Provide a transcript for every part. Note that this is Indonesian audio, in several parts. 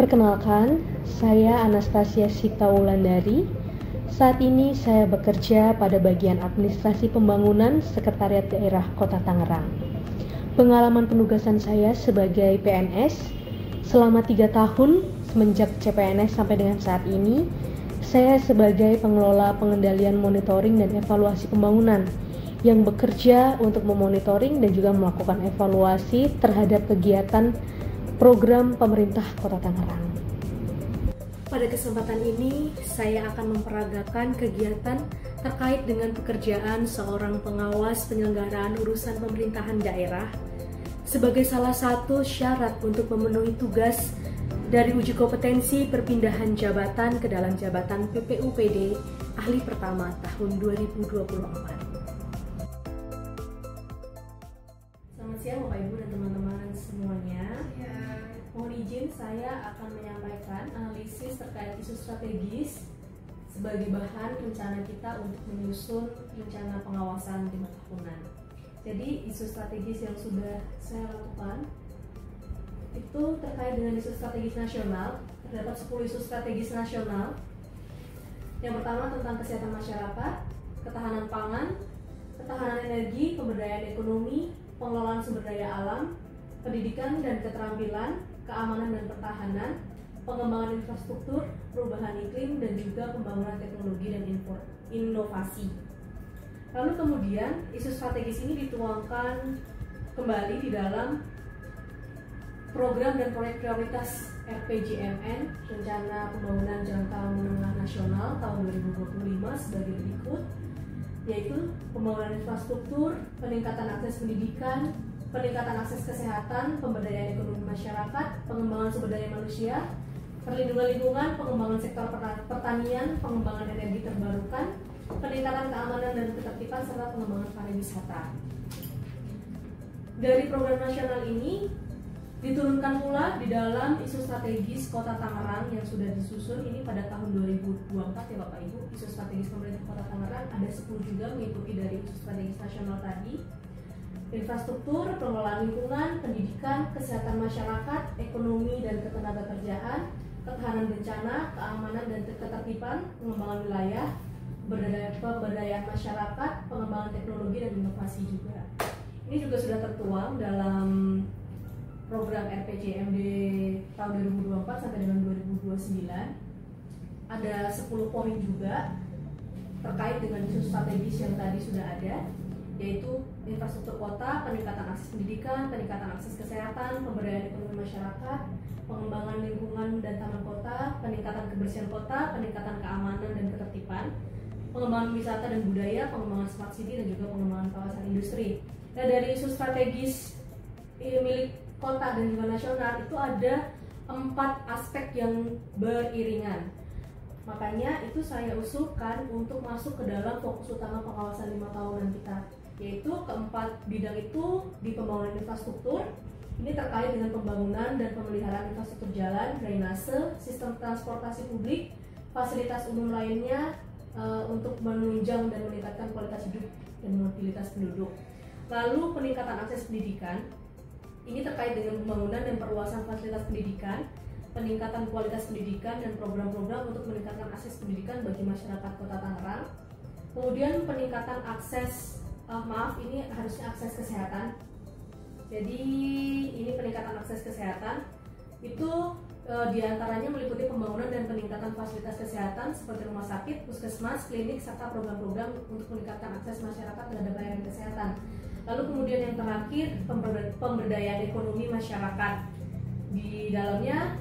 Perkenalkan, saya Anastasia Sitawulandari. Saat ini saya bekerja pada bagian administrasi pembangunan Sekretariat Daerah Kota Tangerang. Pengalaman penugasan saya sebagai PNS selama 3 tahun semenjak CPNS sampai dengan saat ini, saya sebagai pengelola pengendalian monitoring dan evaluasi pembangunan yang bekerja untuk memonitoring dan juga melakukan evaluasi terhadap kegiatan program pemerintah Kota Tangerang. Pada kesempatan ini, saya akan memperagakan kegiatan terkait dengan pekerjaan seorang pengawas penyelenggaraan urusan pemerintahan daerah sebagai salah satu syarat untuk memenuhi tugas dari uji kompetensi perpindahan jabatan ke dalam jabatan PPUPD Ahli Pertama tahun 2024. Selamat siang Bapak Ibu dan teman-teman semuanya. Mohon izin saya akan menyampaikan analisis terkait isu strategis sebagai bahan rencana kita untuk menyusun rencana pengawasan 5 tahunan. Jadi isu strategis yang sudah saya lakukan itu terkait dengan isu strategis nasional. Terdapat 10 isu strategis nasional. Yang pertama tentang kesehatan masyarakat, ketahanan pangan, ketahanan energi, pemberdayaan ekonomi, pengelolaan sumber daya alam, pendidikan dan keterampilan, keamanan dan pertahanan, pengembangan infrastruktur, perubahan iklim, dan juga pembangunan teknologi dan inovasi. Lalu kemudian isu strategis ini dituangkan kembali di dalam program dan proyek prioritas RPJMN, Rencana Pembangunan Jangka Menengah Nasional tahun 2025 sebagai berikut, yaitu pembangunan infrastruktur, peningkatan akses pendidikan, peningkatan akses kesehatan, pemberdayaan ekonomi masyarakat, pengembangan sumber daya manusia, perlindungan lingkungan, pengembangan sektor pertanian, pengembangan energi terbarukan, peningkatan keamanan dan ketertiban, serta pengembangan pariwisata. Dari program nasional ini diturunkan pula di dalam isu strategis Kota Tangerang yang sudah disusun ini pada tahun 2024 ya Bapak Ibu. Isu strategis pemerintah Kota Tangerang ada 10 juga mengikuti dari isu strategis nasional tadi. Infrastruktur, pengelolaan lingkungan, pendidikan, kesehatan masyarakat, ekonomi dan ketenagakerjaan, ketahanan bencana, keamanan dan ketertiban, pengembangan wilayah, pemberdayaan masyarakat, pengembangan teknologi dan inovasi juga. Ini juga sudah tertuang dalam program RPJMD tahun 2024 sampai dengan 2029. Ada 10 poin juga terkait dengan isu strategis yang tadi sudah ada, yaitu infrastruktur kota, peningkatan akses pendidikan, peningkatan akses kesehatan, pemberdayaan ekonomi masyarakat, pengembangan lingkungan dan taman kota, peningkatan kebersihan kota, peningkatan keamanan dan ketertiban, pengembangan wisata dan budaya, pengembangan smart city dan juga pengembangan kawasan industri. Nah, dari isu strategis milik kota dan juga nasional itu ada 4 aspek yang beriringan. Makanya itu saya usulkan untuk masuk ke dalam fokus utama pengawasan 5 tahunan kita, yaitu keempat bidang itu di pembangunan infrastruktur. Ini terkait dengan pembangunan dan pemeliharaan infrastruktur jalan, drainase, sistem transportasi publik, fasilitas umum lainnya untuk menunjang dan meningkatkan kualitas hidup dan mobilitas penduduk. Lalu peningkatan akses pendidikan. Ini terkait dengan pembangunan dan perluasan fasilitas pendidikan, peningkatan kualitas pendidikan dan program-program untuk meningkatkan akses pendidikan bagi masyarakat Kota Tangerang. Kemudian peningkatan akses, ini harusnya akses kesehatan. Jadi ini peningkatan akses kesehatan itu diantaranya meliputi pembangunan dan peningkatan fasilitas kesehatan seperti rumah sakit, puskesmas, klinik, serta program-program untuk meningkatkan akses masyarakat terhadap layanan kesehatan. Lalu kemudian yang terakhir, pemberdayaan ekonomi masyarakat. Di dalamnya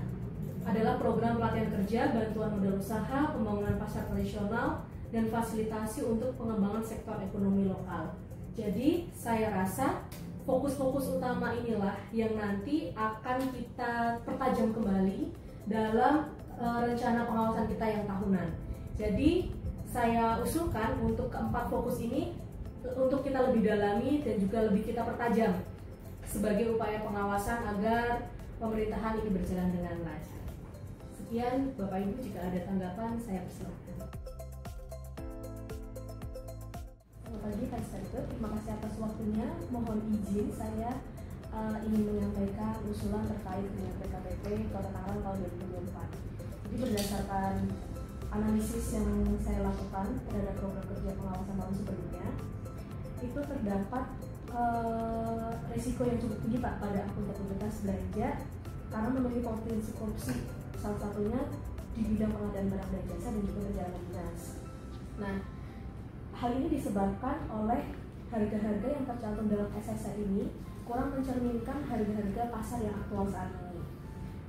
adalah program pelatihan kerja, bantuan modal usaha, pembangunan pasar tradisional, dan fasilitasi untuk pengembangan sektor ekonomi lokal. Jadi saya rasa fokus-fokus utama inilah yang nanti akan kita pertajam kembali dalam rencana pengawasan kita yang tahunan. Jadi saya usulkan untuk keempat fokus ini untuk kita lebih dalami dan juga lebih kita pertajam sebagai upaya pengawasan agar pemerintahan ini berjalan dengan lancar. Sekian Bapak Ibu, jika ada tanggapan saya persilakan. Selamat pagi Pak Sekretariat, terima kasih atas waktunya. Mohon izin saya ingin menyampaikan usulan terkait dengan PKPP Kota Tangerang tahun 2024. Jadi berdasarkan analisis yang saya lakukan terhadap program kerja pengawasan tahun sebelumnya, itu terdapat risiko yang cukup tinggi Pak pada akuntabilitas belanja karena memiliki potensi korupsi, salah satunya di bidang pengadaan barang dan jasa dan juga perjalanan dinas. Nah, hal ini disebabkan oleh harga-harga yang tercantum dalam SSA ini kurang mencerminkan harga-harga pasar yang aktual saat ini.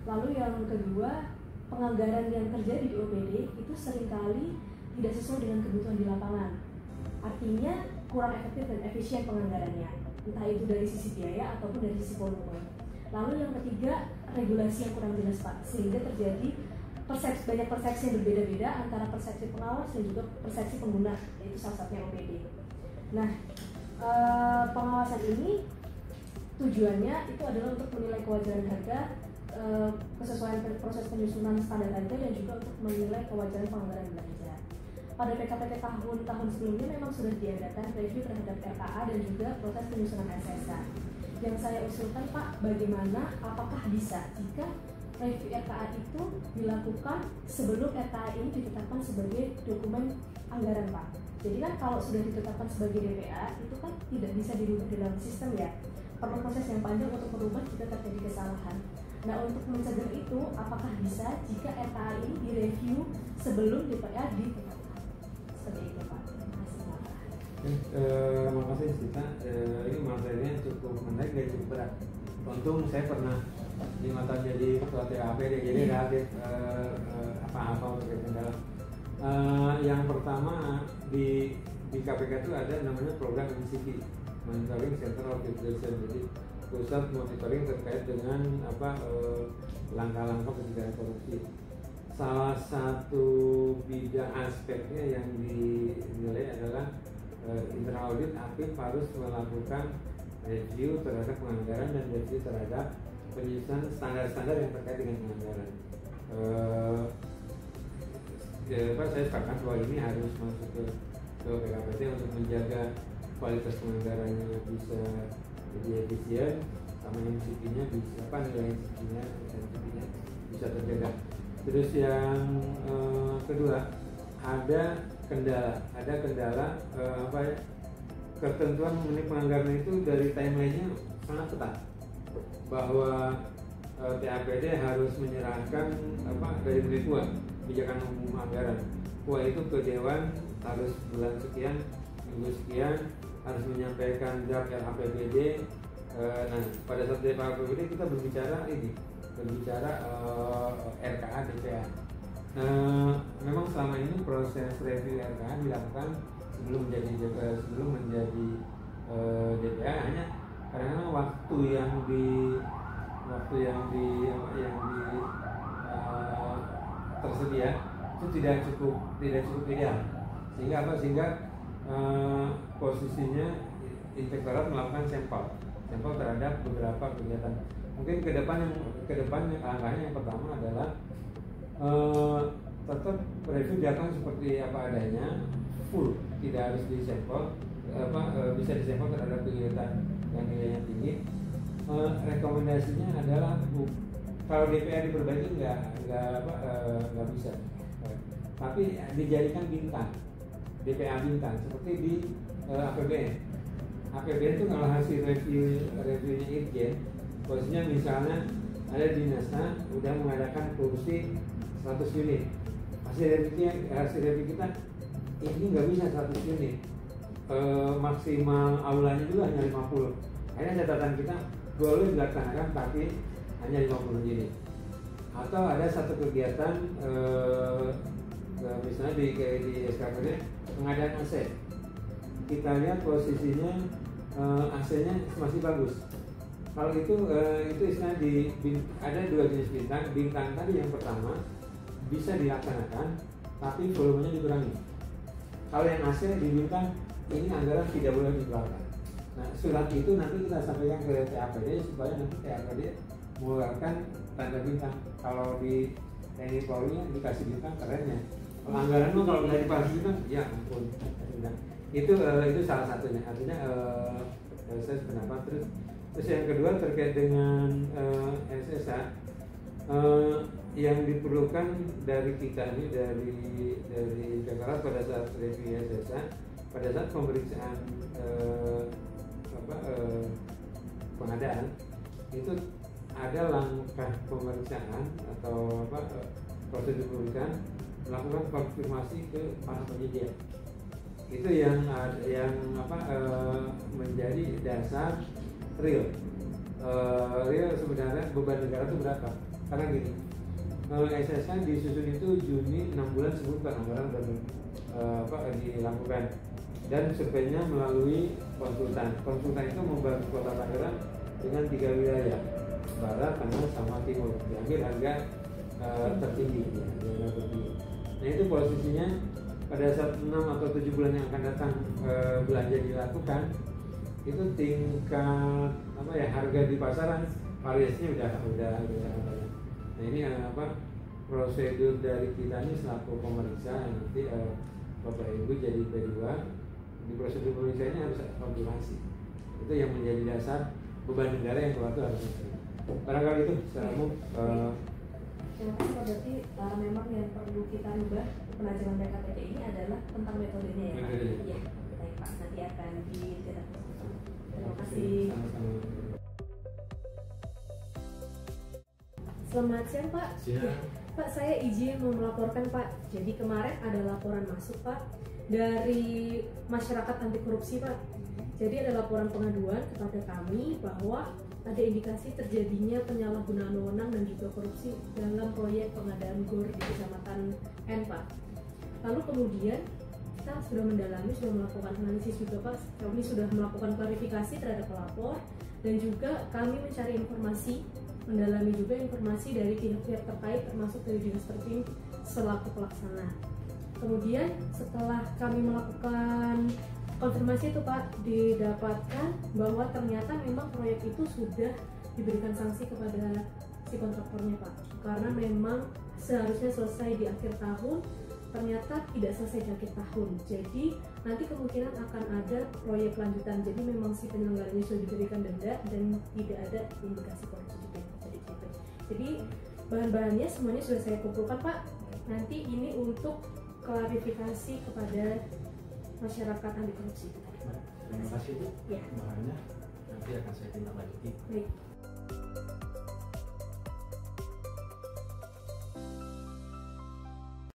Lalu yang kedua, penganggaran yang terjadi di OPD itu seringkali tidak sesuai dengan kebutuhan di lapangan. Artinya kurang efektif dan efisien penganggarannya, entah itu dari sisi biaya ataupun dari sisi volume. Lalu yang ketiga, regulasi yang kurang jelas Pak, sehingga terjadi banyak persepsi yang berbeda-beda antara persepsi pengawas dan juga persepsi pengguna, yaitu salah satunya OPD. Nah, pengawasan ini tujuannya itu adalah untuk menilai kewajaran harga, kesesuaian proses penyusunan standar harga, dan juga untuk menilai kewajaran penganggaran belanja. Pada PKPT tahun sebelumnya memang sudah diadakan review terhadap RKA dan juga proses penyusunan SSA. Yang saya usulkan Pak, bagaimana, apakah bisa jika review RKA itu dilakukan sebelum RKA ini ditetapkan sebagai dokumen anggaran Pak. Jadi kan kalau sudah ditetapkan sebagai DPA itu kan tidak bisa dirubah di dalam sistem ya. Perlu proses yang panjang untuk merubah jika terjadi kesalahan. Nah, untuk mencegah itu, apakah bisa jika RKA ini direview sebelum DPA ditetapkan? Seperti itu Pak. Terima kasih Pak. Terima kasih Sita. Ini materinya cukup menarik dan cukup berat. Untung saya pernah 5 tahun jadi ketua TAPD, jadi relatif apa-apa untuk kendala. Yang pertama di KPK itu ada namanya program MCP, Monitoring Center of Inflation. Jadi pusat monitoring terkait dengan langkah-langkah pencegahan korupsi. Salah satu bidang aspeknya yang dinilai adalah internal audit. APIP harus melakukan review terhadap penganggaran dan review terhadap penyusunan standar-standar yang terkait dengan penganggaran. Saya sepakat bahwa ini harus masuk ke PKPT untuk menjaga kualitas penganggarannya bisa jadi efisien, sama MCP-nya bisa nilai MCP-nya bisa terjaga. Terus yang kedua, ada kendala ketentuan mengenai penganggaran itu dari timeline-nya sangat ketat, bahwa TAPD harus menyerahkan dari menit tua kebijakan umum anggaran. Itu ke Dewan harus bulan sekian, minggu sekian, harus menyampaikan draft RAPBD. Nah, pada saat draft RAPBD kita berbicara RKA DPA. Memang selama ini proses review RKA dilakukan sebelum menjadi DPA, hanya karena waktu yang tersedia itu tidak cukup ideal, sehingga posisinya inspektorat melakukan sampel terhadap beberapa kegiatan. Mungkin ke depan langkahnya yang pertama adalah tetap review dilakukan seperti apa adanya, full, tidak harus disampel, bisa disampel terhadap kegiatan yang nilainya tinggi. Rekomendasinya adalah kalau DPR diperbaiki nggak bisa, tapi dijadikan bintang, DPA bintang seperti di APBN. APBN itu kalau hasil reviewnya Irjen, posisinya misalnya ada dinasnya udah mengadakan kursi 100 unit, hasil review kita ini nggak bisa 100 unit, maksimal aulanya juga hanya 50. Akhirnya catatan kita boleh dilaksanakan tapi hanya 50 unit. Atau ada satu kegiatan misalnya di SKPD pengadaan aset, kita lihat posisinya AC-nya masih bagus. Kalau itu istilah ada 2 jenis bintang tadi. Yang pertama bisa dilaksanakan tapi volumenya dikurangi. Kalau yang AC di bintang, ini anggaran tidak boleh dikeluarkan. Nah, surat itu nanti kita sampaikan ke TAPD supaya nanti TAPD mengeluarkan tanda bintang. Kalau di TNI Polri dikasih bintang, kerennya. Pelanggaran kalau udah dikasih bintang, ya ampun. Itu salah satunya. Artinya saya sependapat. Terus yang kedua terkait dengan yang diperlukan dari kita ini dari Jakarta pada saat review SSA, pada saat pemeriksaan pengadaan itu ada langkah pemeriksaan atau prosedur pemeriksaan, melakukan konfirmasi ke para penyedia. Itu yang menjadi dasar real sebenarnya beban negara itu berapa. Karena gini, SSA disusun itu Juni 6 bulan sebelum anggaran dilakukan, dan surveinya melalui konsultan itu membantu Kota Tangerang dengan 3 wilayah, Barat, Tengah, sama Timur, diambil harga tertinggi ya, Nah itu posisinya pada saat 6 atau 7 bulan yang akan datang belanja dilakukan, itu tingkat harga di pasaran variasinya udah. Nah ini prosedur dari kita ini selaku pemeriksa, nanti Bapak Ibu jadi P2 di prosedur pemeriksa ini harus ada konfirmasi. Itu yang menjadi dasar beban negara yang keluar itu harus barangkali itu secara umum. Terima kasih Pak. Berarti memang yang perlu kita rubah pelajaran BKPD ini adalah tentang metodenya ya Pak? Iya, baik Pak, nanti akan dijelaskan. Terima kasih. Selamat siang Pak. Ya, Pak, saya izin mau melaporkan Pak. Jadi kemarin ada laporan masuk Pak dari masyarakat anti korupsi Pak. Jadi ada laporan pengaduan kepada kami bahwa ada indikasi terjadinya penyalahgunaan wewenang dan juga korupsi dalam proyek pengadaan GOR di Kecamatan N Pak. Lalu kemudian kita sudah mendalami, sudah melakukan analisis juga Pak. Kami sudah melakukan klarifikasi terhadap pelapor, dan juga kami mencari informasi, mendalami juga informasi dari pihak-pihak terkait termasuk dari Dinas Terpin selaku pelaksana. Kemudian setelah kami melakukan konfirmasi itu Pak, didapatkan bahwa ternyata memang proyek itu sudah diberikan sanksi kepada si kontraktornya Pak, karena memang seharusnya selesai di akhir tahun, ternyata tidak selesai di akhir tahun. Jadi nanti kemungkinan akan ada proyek lanjutan. Jadi memang si penyelenggaranya sudah diberikan denda dan tidak ada indikasi korupsi juga. Jadi bahan-bahannya semuanya sudah saya kumpulkan Pak. Nanti ini untuk klarifikasi kepada masyarakat anti korupsi. Terima kasih Bu. Ya. Bahannya nanti akan saya tindak lanjuti. Baik.